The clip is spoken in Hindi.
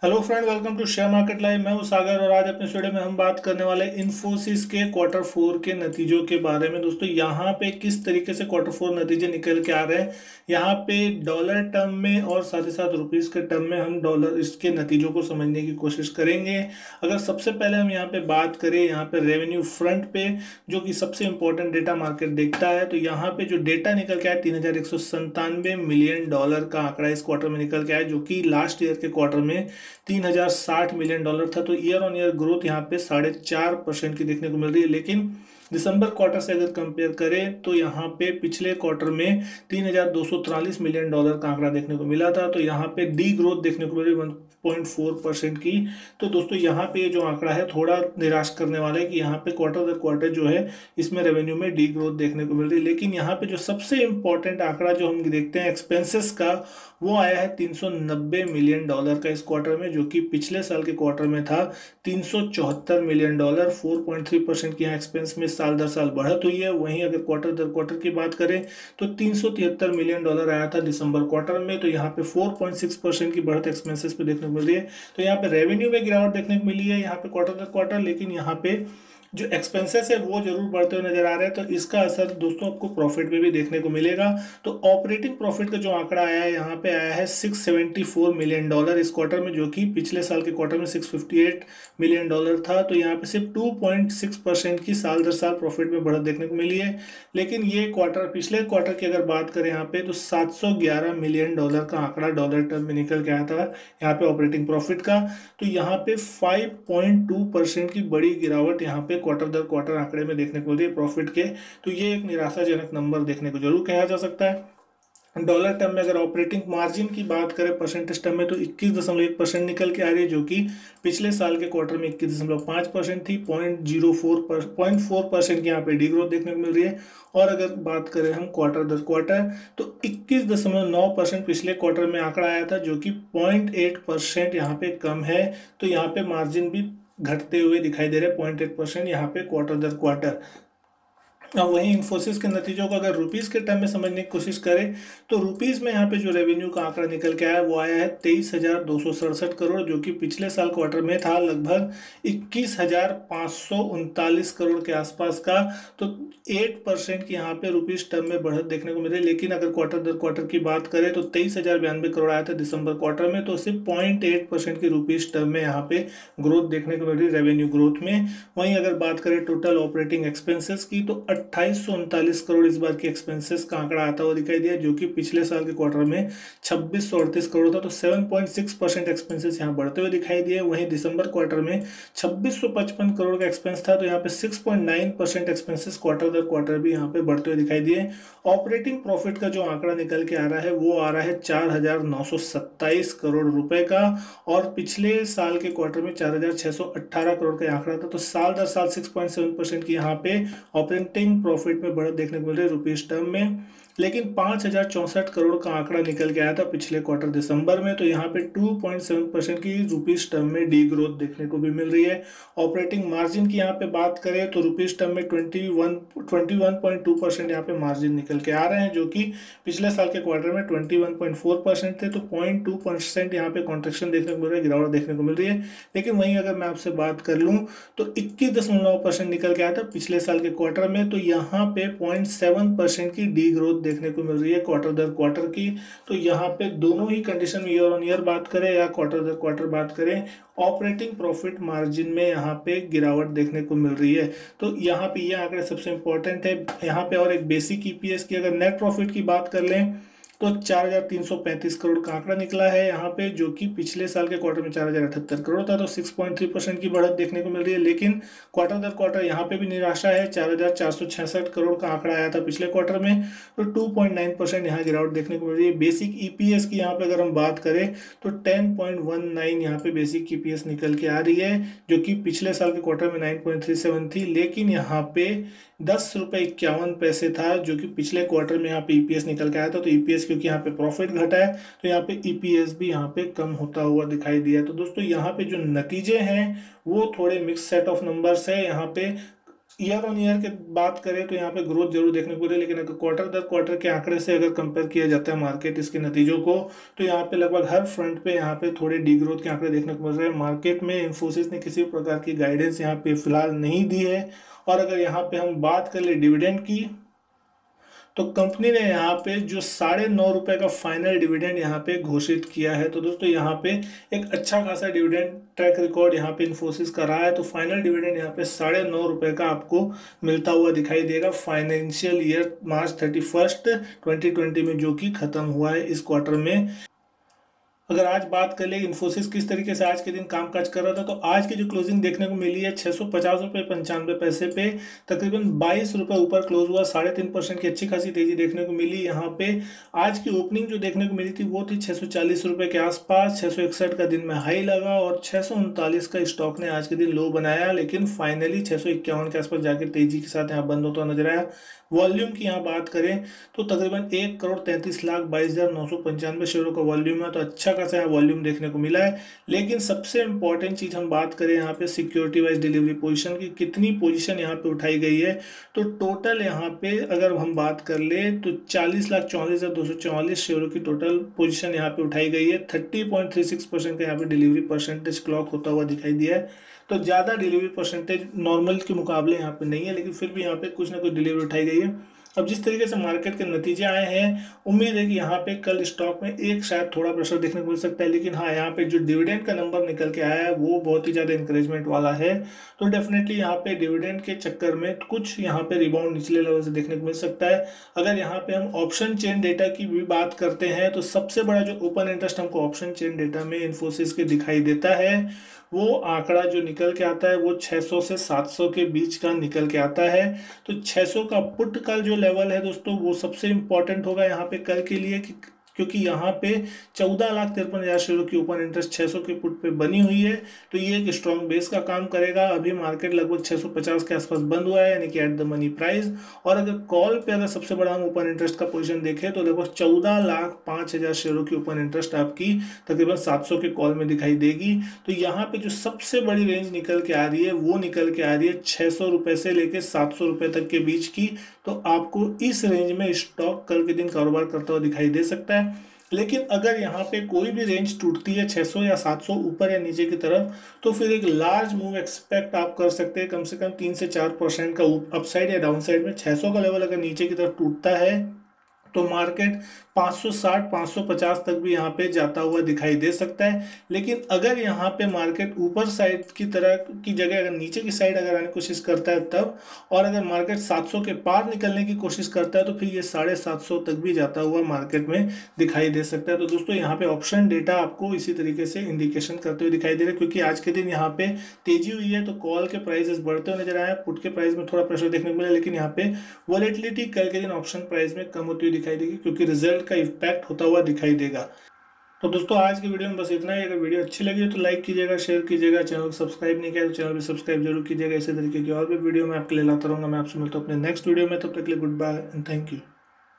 Hello friend, welcome to share market live. मैं हूं सागर और आज अपने इस वीडियो में हम बात करने वाले इन्फोसिस के क्वार्टर फोर के नतीजों के बारे में। दोस्तों, यहाँ पे किस तरीके से क्वार्टर फोर नतीजे निकल के आ रहे हैं, यहाँ पे डॉलर टर्म में और साथ ही साथ रुपीस के टर्म में हम डॉलर इसके नतीजों को समझने की कोशिश करेंगे। अगर सबसे पहले हम यहाँ पे बात करें, यहाँ पे रेवेन्यू फ्रंट पे जो कि सबसे इंपॉर्टेंट डेटा मार्केट देखता है, तो यहाँ पे जो डेटा निकल के आया 3197 मिलियन डॉलर का आंकड़ा इस क्वार्टर में निकल के आया, जो कि लास्ट ईयर के क्वार्टर में 3060 मिलियन डॉलर था। तो ईयर ऑन ईयर ग्रोथ यहाँ पे 4.5% की देखने को मिल रही है। लेकिन दिसंबर क्वार्टर से अगर कंपेयर करें तो यहाँ पे पिछले क्वार्टर में 3243 मिलियन डॉलर का आंकड़ा देखने को मिला था। तो यहाँ पे डी ग्रोथ देखने को मिल रही है 1.4% की। तो दोस्तों, यहाँ पे जो आंकड़ा है थोड़ा निराश करने वाला है कि यहाँ पे क्वार्टर दर क्वार्टर जो है इसमें रेवेन्यू में डी ग्रोथ देखने को मिल रही है। लेकिन यहाँ पे जो सबसे इंपॉर्टेंट आंकड़ा जो हम देखते हैं एक्सपेंसेस का, वो आया है 390 मिलियन डॉलर का इस क्वार्टर में, जो कि पिछले साल के क्वार्टर में था 374 मिलियन डॉलर। 4.3% की यहाँ एक्सपेंस में साल दर साल बढ़त हुई है। वहीं अगर क्वार्टर दर क्वार्टर की बात करें तो 373 मिलियन डॉलर आया था दिसंबर क्वार्टर में। तो यहाँ पे 4.6% की बढ़त एक्सपेंसेस पे देखने को मिल रही है। तो यहाँ पे रेवेन्यू में गिरावट देखने को मिली है यहाँ पे क्वार्टर दर क्वार्टर, लेकिन यहाँ पे जो एक्सपेंसेस है वो जरूर बढ़ते हुए नजर आ रहे हैं। तो इसका असर दोस्तों आपको प्रॉफिट में भी देखने को मिलेगा। तो ऑपरेटिंग प्रॉफिट का जो आंकड़ा आया है यहाँ पे आया है 674 मिलियन डॉलर इस क्वार्टर में, जो कि पिछले साल के क्वार्टर में 658 मिलियन डॉलर था। तो यहाँ पे सिर्फ 2.6% की साल दर साल प्रॉफिट में बढ़त देखने को मिली है। लेकिन ये क्वार्टर, पिछले क्वार्टर की अगर बात करें यहाँ पे, तो 711 मिलियन डॉलर का आंकड़ा डॉलर टर्म में निकल के आया था यहाँ पे ऑपरेटिंग प्रॉफिट का। तो यहाँ पे 5.2% की बड़ी गिरावट यहाँ पे क्वार्टर दर क्वार्टर आंकड़े में देखने को मिली है प्रॉफिट के। तो ये एक निराशाजनक नंबर देखने को जरूर कहा जा सकता है। डॉलर टर्म में अगर ऑपरेटिंग मार्जिन की बात करें परसेंटेज टर्म में, तो 21.1% निकल के आ रही है, जो कि पिछले साल के क्वार्टर में 21.5% थी। 0.4% की यहाँ पे डी ग्रोथ देखने को मिल रही है। और अगर बात करें हम क्वार्टर दर क्वार्टर, तो 21.9% पिछले क्वार्टर में आंकड़ा आया था, जो कि 0.8% यहाँ पे कम है। तो यहाँ पे मार्जिन भी घटते हुए दिखाई दे रहे हैं, 0.8% यहाँ पे क्वार्टर दर क्वार्टर। अब वहीं इन्फोसिस के नतीजों को अगर रुपीस के टर्म में समझने की कोशिश करें, तो रुपीस में यहाँ पे जो रेवेन्यू का आंकड़ा निकल के आया वो आया है 23,267 करोड़, जो कि पिछले साल क्वार्टर में था लगभग 21,539 करोड़ के आसपास का। तो 8% की यहाँ पे रुपीस टर्म में बढ़त देखने को मिल रही है। लेकिन अगर क्वार्टर दर क्वार्टर की बात करें तो 23,092 करोड़ आया था दिसंबर क्वार्टर में। तो सिर्फ 0.8% की रुपीस टर्म में यहाँ पे ग्रोथ देखने को मिल रही है रेवेन्यू ग्रोथ में। वहीं अगर बात करें टोटल ऑपरेटिंग एक्सपेंसेस की, तो 2839 करोड़ इस बार के एक्सपेंसेस का आंकड़ा आता हुआ दिखाई दिया, जो कि पिछले साल के क्वार्टर में 2638 करोड़ था। तो 7.6% एक्सपेंसेस यहाँ बढ़ते हुए दिखाई दिए। वहीं दिसंबर क्वार्टर में 2655 करोड़ का एक्सपेंस था, तो यहाँ पे 6.9% एक्सपेंसेस क्वार्टर दर क्वार्टर भी यहाँ पे बढ़ते हुए दिखाई दिए। ऑपरेटिंग प्रॉफिट का जो आंकड़ा निकल के आ रहा है वो आ रहा है 4,927 करोड़ रुपए का, और पिछले साल के क्वार्टर में 4,618 करोड़ का आंकड़ा था। तो साल दर साल 6.7% की यहाँ पे ऑपरेटिंग प्रॉफिट में बढ़त देखने को मिल रही है रुपीस टर्म में। लेकिन 5,064 करोड़ का आंकड़ा निकल के आया था पिछले क्वार्टर दिसंबर में। तो यहाँ पे 2.7% की रुपीस टर्म में डी ग्रोथ देखने को भी मिल रही है। ऑपरेटिंग मार्जिन की यहाँ पे बात करें तो रुपीस टर्म में 21.2% यहाँ पे मार्जिन निकल के आ रहे हैं, जो कि पिछले साल के क्वार्टर में 21.4% थे। तो 0.2% यहाँ पे कॉन्ट्रेक्शन देखने को मिल रहा है, गिरावट देखने को मिल रही है। लेकिन वहीं अगर मैं आपसे बात कर लूँ तो 21.9% निकल के आया था पिछले साल के क्वार्टर में। तो यहाँ पे 0.7% की डी ग्रोथ देखने को मिल रही है क्वार्टर दर क्वार्टर की। तो यहाँ पे दोनों ही कंडीशन में, ईयर ऑन ईयर बात करें या क्वार्टर दर क्वार्टर बात करें, ऑपरेटिंग प्रॉफिट मार्जिन में यहाँ पे गिरावट देखने को मिल रही है। तो यहाँ पे ये आंकड़े सबसे इंपॉर्टेंट है यहाँ पे। और एक बेसिक ईपीएस की अगर नेट प्रॉफिट की बात कर लें तो 4,335 करोड़ का आंकड़ा निकला है यहाँ पे, जो कि पिछले साल के क्वार्टर में 4,078 करोड़ था। तो 6.3% की बढ़त देखने को मिल रही है। लेकिन क्वार्टर दर क्वार्टर यहाँ पे भी निराशा है, 4,466 करोड़ का आंकड़ा आया था पिछले क्वार्टर में। तो 2.9% यहाँ गिरावट देखने को मिल रही है। बेसिक ईपीएस की यहाँ पे अगर हम बात करें तो 10.19 यहाँ पे बेसिक ईपीएस निकल के आ रही है, जो कि पिछले साल के क्वार्टर में 9.37 थी। लेकिन यहाँ पे 10 रुपये 51 पैसे था, जो कि पिछले क्वार्टर में यहाँ पे ईपीएस निकल के आया था। तो ईपीएस, क्योंकि यहाँ पे प्रॉफिट घटा है, तो यहाँ पे ईपीएस भी यहाँ पे कम होता हुआ दिखाई दिया। तो दोस्तों, यहाँ पे जो नतीजे हैं वो थोड़े मिक्स सेट ऑफ नंबर्स है। यहाँ पे ईयर ऑन ईयर की बात करें तो यहाँ पे ग्रोथ जरूर देखने को मिले, लेकिन अगर क्वार्टर दर क्वार्टर के आंकड़े से अगर कंपेयर किया जाता है मार्केट इसके नतीजों को, तो यहाँ पे लगभग हर फ्रंट पे यहाँ पे थोड़े डी ग्रोथ के आंकड़े देखने को मिल रहे हैं। मार्केट में इन्फोसिस ने किसी भी प्रकार की गाइडेंस यहाँ पे फिलहाल नहीं दी है। और अगर यहाँ पे हम बात कर ले डिविडेंड की, तो कंपनी ने यहाँ पे जो ₹9.5 का फाइनल डिविडेंड यहाँ पे घोषित किया है। तो दोस्तों यहाँ पे एक अच्छा खासा डिविडेंड ट्रैक रिकॉर्ड यहाँ पे इन्फोसिस का रहा है। तो फाइनल डिविडेंड यहाँ पे ₹9.5 का आपको मिलता हुआ दिखाई देगा फाइनेंशियल ईयर मार्च 31 2020 में, जो कि खत्म हुआ है इस क्वार्टर में। अगर आज बात कर ले इन्फोसिस किस तरीके से आज के दिन कामकाज कर रहा था, तो आज की जो क्लोजिंग देखने को मिली है ₹650.95 पे तकरीबन ₹22 ऊपर क्लोज हुआ। 3.5% की अच्छी खासी तेजी देखने को मिली यहाँ पे। आज की ओपनिंग जो देखने को मिली थी वो थी ₹640 के आसपास। 661 का दिन में हाई लगा और 639 का स्टॉक ने आज के दिन लो बनाया, लेकिन फाइनली 651 के आसपास जाकर तेजी के साथ यहाँ बंद होता नजर आया। वॉल्यूम की यहाँ बात करें तो तकरीबन 1,33,22,995 शेयरों का वॉल्यूम है। तो अच्छा खासा यहाँ वॉल्यूम देखने को मिला है। लेकिन सबसे इंपॉर्टेंट चीज हम बात करें यहाँ पे सिक्योरिटी वाइज डिलीवरी पोजीशन की, कितनी पोजीशन यहाँ पे उठाई गई है, तो टोटल यहाँ पे अगर हम बात कर ले तो 40,34,244 शेयरों की टोटल पोजीशन यहाँ पे उठाई गई है। 30.36% का यहाँ पे डिलीवरी परसेंटेज क्लॉक होता हुआ दिखाई दिया है। तो ज़्यादा डिलीवरी परसेंटेज नॉर्मल के मुकाबले यहाँ पे नहीं है, लेकिन फिर भी यहाँ पे कुछ ना कुछ डिलीवरी उठाई गई है। अब जिस तरीके से मार्केट के नतीजे आए हैं, उम्मीद है कि यहाँ पे कल स्टॉक में एक शायद थोड़ा प्रेशर देखने को मिल सकता है। लेकिन हाँ, यहाँ पे जो डिविडेंड का नंबर निकल के आया है वो बहुत ही ज़्यादा इंकरेजमेंट वाला है। तो डेफिनेटली यहाँ पे डिविडेंड के चक्कर में कुछ यहाँ पे रिबाउंड निचले लेवल से देखने को मिल सकता है। अगर यहाँ पे हम ऑप्शन चेन डेटा की भी बात करते हैं, तो सबसे बड़ा जो ओपन इंटरेस्ट हमको ऑप्शन चेन डेटा में इन्फोसिस के दिखाई देता है, वो आंकड़ा जो निकल के आता है वो 600 से 700 के बीच का निकल के आता है। तो 600 का पुट का जो लेवल है दोस्तों, वो सबसे इंपॉर्टेंट होगा यहाँ पे कल के लिए, क्योंकि यहाँ पे 14,53,000 शेयरों की ओपन इंटरेस्ट 600 के पुट पे बनी हुई है। तो ये एक स्ट्रॉन्ग बेस का काम करेगा। अभी मार्केट लगभग 650 के आसपास बंद हुआ है, यानी कि एट द मनी प्राइस। और अगर कॉल पे अगर सबसे बड़ा हम ओपन इंटरेस्ट का पोजीशन देखें तो लगभग 14,05,000 शेयरों की ओपन इंटरेस्ट आपकी तकरीबन 700 के कॉल में दिखाई देगी। तो यहाँ पे जो सबसे बड़ी रेंज निकल के आ रही है वो निकल के आ रही है ₹600 से लेकर ₹700 तक के बीच की। तो आपको इस रेंज में स्टॉक कल के दिन कारोबार करता हुआ दिखाई दे सकता है। लेकिन अगर यहाँ पे कोई भी रेंज टूटती है 600 या 700 ऊपर या नीचे की तरफ, तो फिर एक लार्ज मूव एक्सपेक्ट आप कर सकते हैं, कम से कम 3 से 4% का अपसाइड या डाउनसाइड में। 600 का लेवल अगर नीचे की तरफ टूटता है तो मार्केट 560 550 तक भी यहाँ पे जाता हुआ दिखाई दे सकता है। लेकिन अगर यहाँ पे मार्केट ऊपर साइड की तरह की जगह अगर नीचे की साइड अगर आने की कोशिश करता है तब, और अगर मार्केट 700 के पार निकलने की कोशिश करता है, तो फिर ये 750 तक भी जाता हुआ मार्केट में दिखाई दे सकता है। तो दोस्तों यहाँ पे ऑप्शन डेटा आपको इसी तरीके से इंडिकेशन करते हुए दिखाई दे रहा है, क्योंकि आज के दिन यहाँ पे तेजी हुई है तो कॉल के प्राइसेस बढ़ते हुए नजर आए, पुट के प्राइस में थोड़ा प्रेशर देखने को मिला। लेकिन यहाँ पे वॉलेटिलिटी कल के दिन ऑप्शन प्राइस में कम होती हुई दिखाई देगी, क्योंकि रिजल्ट का इम्पैक्ट होता हुआ दिखाई देगा। तो दोस्तों आज की वीडियो में बस इतना ही। अगर वीडियो अच्छी लगी तो लाइक कीजिएगा, शेयर कीजिएगा, चैनल को सब्सक्राइब नहीं किया तो चैनल भी सब्सक्राइब जरूर कीजिएगा। इसी तरीके की और भी वीडियो मैं आपके लिए लाता रहूँगा। मैं आपसे मिलता हूँ अपने नेक्स्ट वीडियो में, तब तक के लिए good bye and thank you.